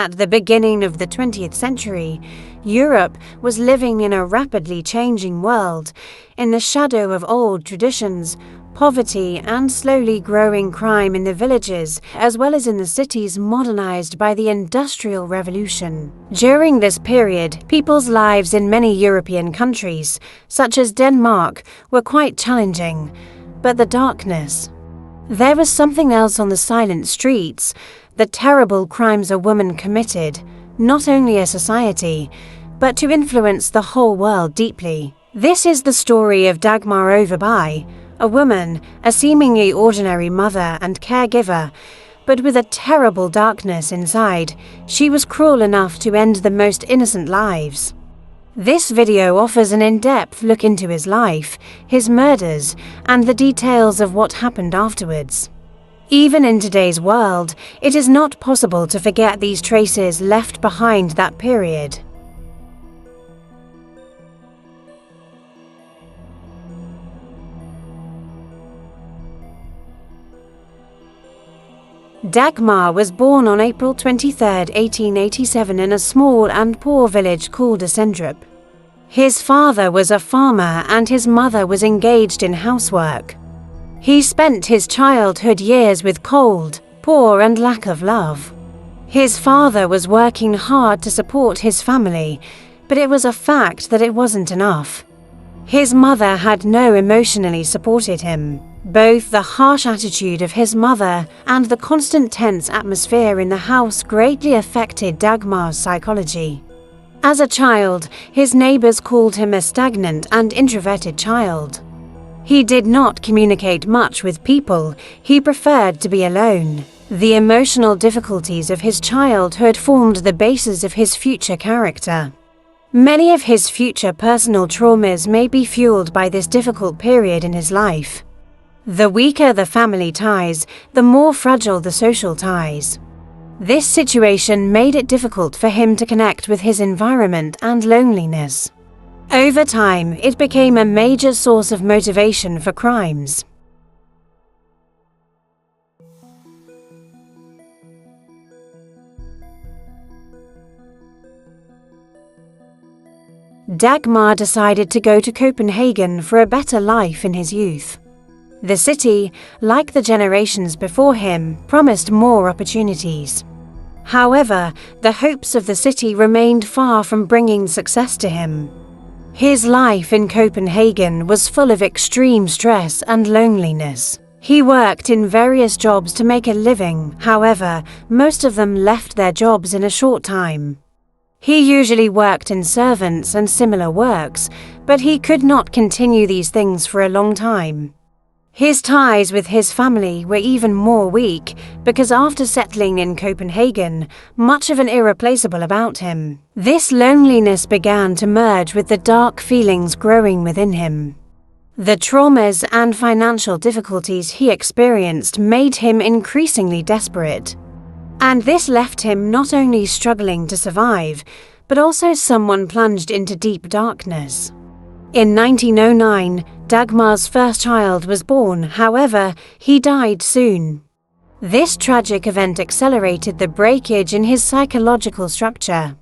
At the beginning of the 20th century, Europe was living in a rapidly changing world, in the shadow of old traditions, poverty, and slowly growing crime in the villages, as well as in the cities modernized by the Industrial Revolution. During this period, people's lives in many European countries, such as Denmark, were quite challenging. But the darkness. There was something else on the silent streets, the terrible crimes a woman committed, not only a society, but to influence the whole world deeply. This is the story of Dagmar Overbye, a woman, a seemingly ordinary mother and caregiver, but with a terrible darkness inside. She was cruel enough to end the most innocent lives. This video offers an in-depth look into his life, his murders, and the details of what happened afterwards. Even in today's world, it is not possible to forget these traces left behind that period. Dagmar was born on April 23, 1887 in a small and poor village called Asendrup. His father was a farmer and his mother was engaged in housework. He spent his childhood years with cold, poor, and lack of love. His father was working hard to support his family, but it was a fact that it wasn't enough. His mother had no emotionally supported him. Both the harsh attitude of his mother and the constant tense atmosphere in the house greatly affected Dagmar's psychology. As a child, his neighbors called him a stagnant and introverted child. He did not communicate much with people. He preferred to be alone. The emotional difficulties of his childhood formed the basis of his future character. Many of his future personal traumas may be fueled by this difficult period in his life. The weaker the family ties, the more fragile the social ties. This situation made it difficult for him to connect with his environment and loneliness. Over time, it became a major source of motivation for crimes. Dagmar decided to go to Copenhagen for a better life in his youth. The city, like the generations before him, promised more opportunities. However, the hopes of the city remained far from bringing success to him. His life in Copenhagen was full of extreme stress and loneliness. He worked in various jobs to make a living. However, most of them left their jobs in a short time. He usually worked in servants and similar works, but he could not continue these things for a long time. His ties with his family were even more weak because after settling in Copenhagen, much of an irreplaceable about him. This loneliness began to merge with the dark feelings growing within him. The traumas and financial difficulties he experienced made him increasingly desperate. And this left him not only struggling to survive, but also someone plunged into deep darkness. In 1909, Dagmar's first child was born. However, he died soon. This tragic event accelerated the breakage in his psychological structure.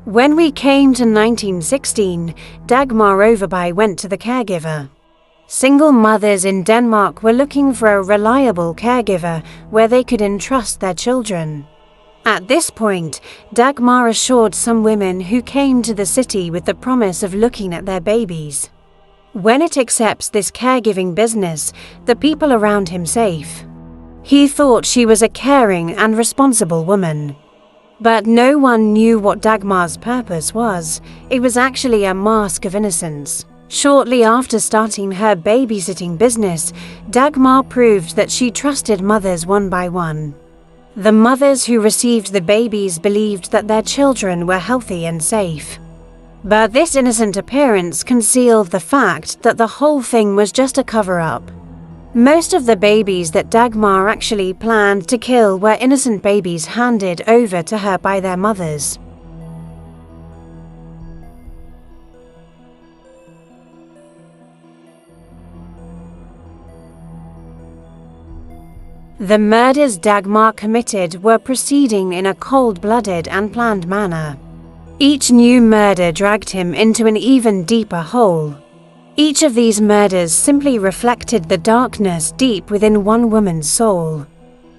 When we came to 1916, Dagmar Overbye went to the caregiver. Single mothers in Denmark were looking for a reliable caregiver where they could entrust their children. At this point, Dagmar assured some women who came to the city with the promise of looking at their babies. When it accepts this caregiving business, the people around him safe. He thought she was a caring and responsible woman. But no one knew what Dagmar's purpose was. It was actually a mask of innocence. Shortly after starting her babysitting business, Dagmar proved that she trusted mothers one by one. The mothers who received the babies believed that their children were healthy and safe. But this innocent appearance concealed the fact that the whole thing was just a cover-up. Most of the babies that Dagmar actually planned to kill were innocent babies handed over to her by their mothers. The murders Dagmar committed were proceeding in a cold-blooded and planned manner. Each new murder dragged him into an even deeper hole. Each of these murders simply reflected the darkness deep within one woman's soul.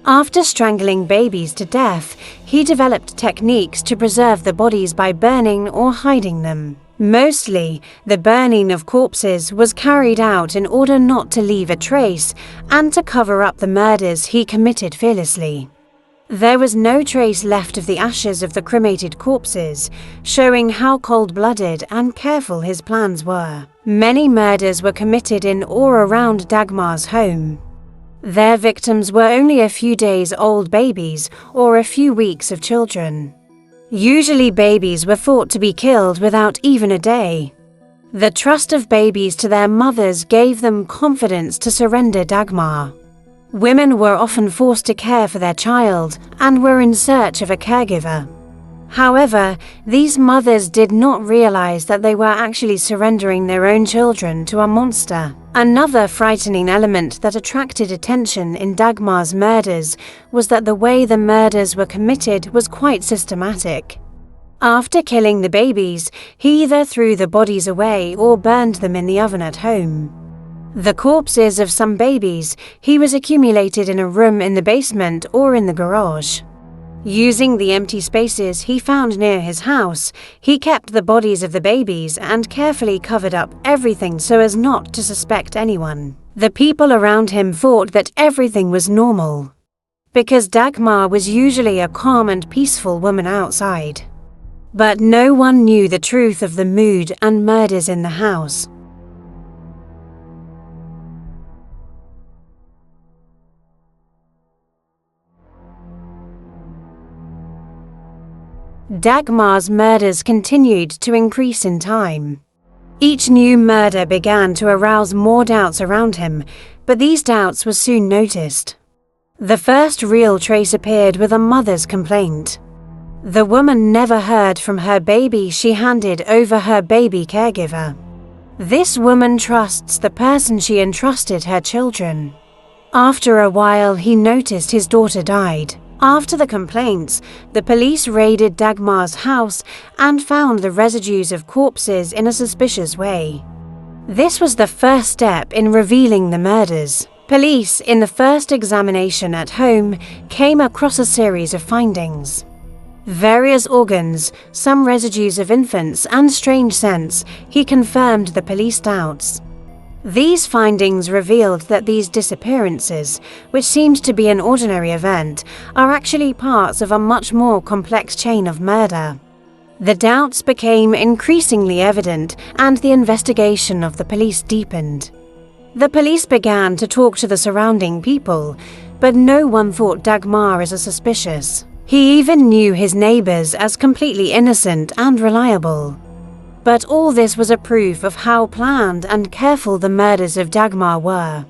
After strangling babies to death, he developed techniques to preserve the bodies by burning or hiding them. Mostly, the burning of corpses was carried out in order not to leave a trace and to cover up the murders he committed fearlessly. There was no trace left of the ashes of the cremated corpses, showing how cold-blooded and careful his plans were. Many murders were committed in or around Dagmar's home. Their victims were only a few days old babies or a few weeks of children. Usually babies were thought to be killed without even a day. The trust of babies to their mothers gave them confidence to surrender Dagmar. Women were often forced to care for their child and were in search of a caregiver. However, these mothers did not realize that they were actually surrendering their own children to a monster. Another frightening element that attracted attention in Dagmar's murders was that the way the murders were committed was quite systematic. After killing the babies, he either threw the bodies away or burned them in the oven at home. The corpses of some babies he was accumulated in a room in the basement or in the garage. Using the empty spaces he found near his house, he kept the bodies of the babies and carefully covered up everything so as not to suspect anyone. The people around him thought that everything was normal, because Dagmar was usually a calm and peaceful woman outside. But no one knew the truth of the mood and murders in the house. Dagmar's murders continued to increase in time. Each new murder began to arouse more doubts around him, but these doubts were soon noticed. The first real trace appeared with a mother's complaint. The woman never heard from her baby she handed over her baby caregiver. This woman trusts the person she entrusted her children. After a while, he noticed his daughter died. After the complaints, the police raided Dagmar's house and found the residues of corpses in a suspicious way. This was the first step in revealing the murders. Police, in the first examination at home, came across a series of findings. Various organs, some residues of infants, and strange scents, he confirmed the police doubts. These findings revealed that these disappearances, which seemed to be an ordinary event, are actually parts of a much more complex chain of murder. The doubts became increasingly evident and the investigation of the police deepened. The police began to talk to the surrounding people, but no one thought Dagmar as suspicious. He even knew his neighbors as completely innocent and reliable. But all this was a proof of how planned and careful the murders of Dagmar were.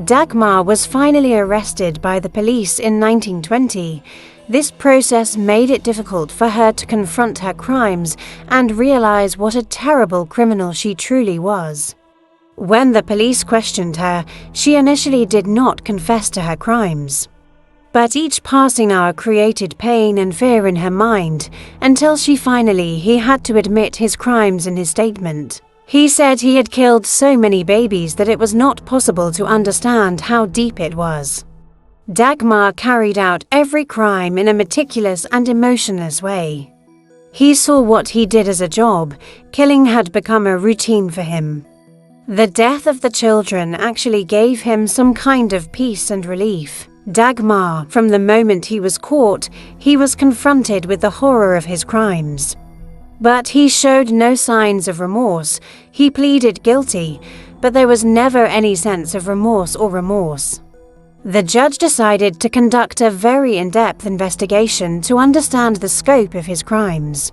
Dagmar was finally arrested by the police in 1920. This process made it difficult for her to confront her crimes and realize what a terrible criminal she truly was. When the police questioned her, she initially did not confess to her crimes. But each passing hour created pain and fear in her mind, until he had to admit his crimes in his statement. He said he had killed so many babies that it was not possible to understand how deep it was. Dagmar carried out every crime in a meticulous and emotionless way. He saw what he did as a job. Killing had become a routine for him. The death of the children actually gave him some kind of peace and relief. Dagmar, from the moment he was caught, he was confronted with the horror of his crimes. But he showed no signs of remorse. He pleaded guilty, but there was never any sense of remorse. The judge decided to conduct a very in-depth investigation to understand the scope of his crimes.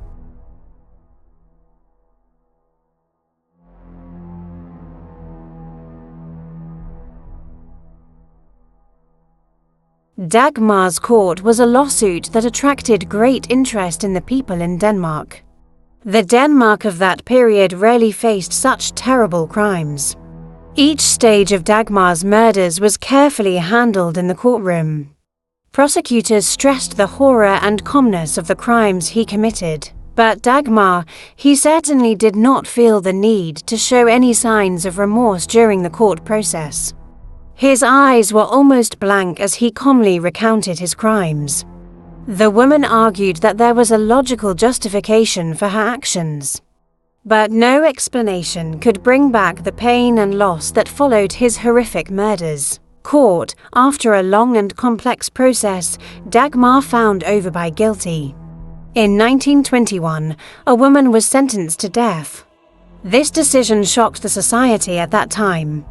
Dagmar's court was a lawsuit that attracted great interest in the people in Denmark. The Denmark of that period rarely faced such terrible crimes. Each stage of Dagmar's murders was carefully handled in the courtroom. Prosecutors stressed the horror and calmness of the crimes he committed, but Dagmar, he certainly did not feel the need to show any signs of remorse during the court process. His eyes were almost blank as he calmly recounted his crimes. The woman argued that there was a logical justification for her actions, but no explanation could bring back the pain and loss that followed his horrific murders. Court, after a long and complex process, Dagmar found Overbye guilty. In 1921, a woman was sentenced to death. This decision shocked the society at that time.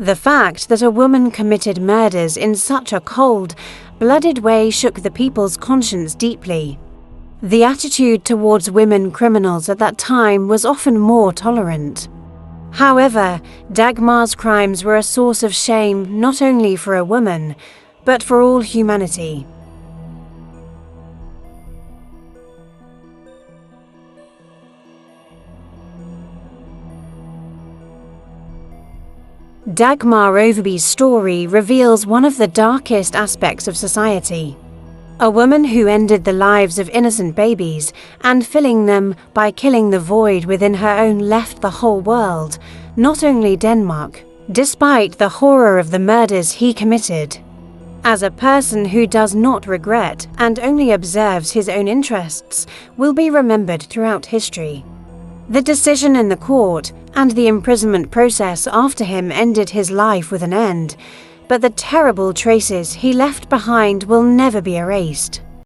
The fact that a woman committed murders in such a cold-blooded way shook the people's conscience deeply. The attitude towards women criminals at that time was often more tolerant. However, Dagmar's crimes were a source of shame not only for a woman, but for all humanity. Dagmar Overby's story reveals one of the darkest aspects of society. A woman who ended the lives of innocent babies and filling them by killing the void within her own left the whole world, not only Denmark, despite the horror of the murders he committed. As a person who does not regret and only observes his own interests, will be remembered throughout history. The decision in the court and the imprisonment process after him ended his life with an end, but the terrible traces he left behind will never be erased.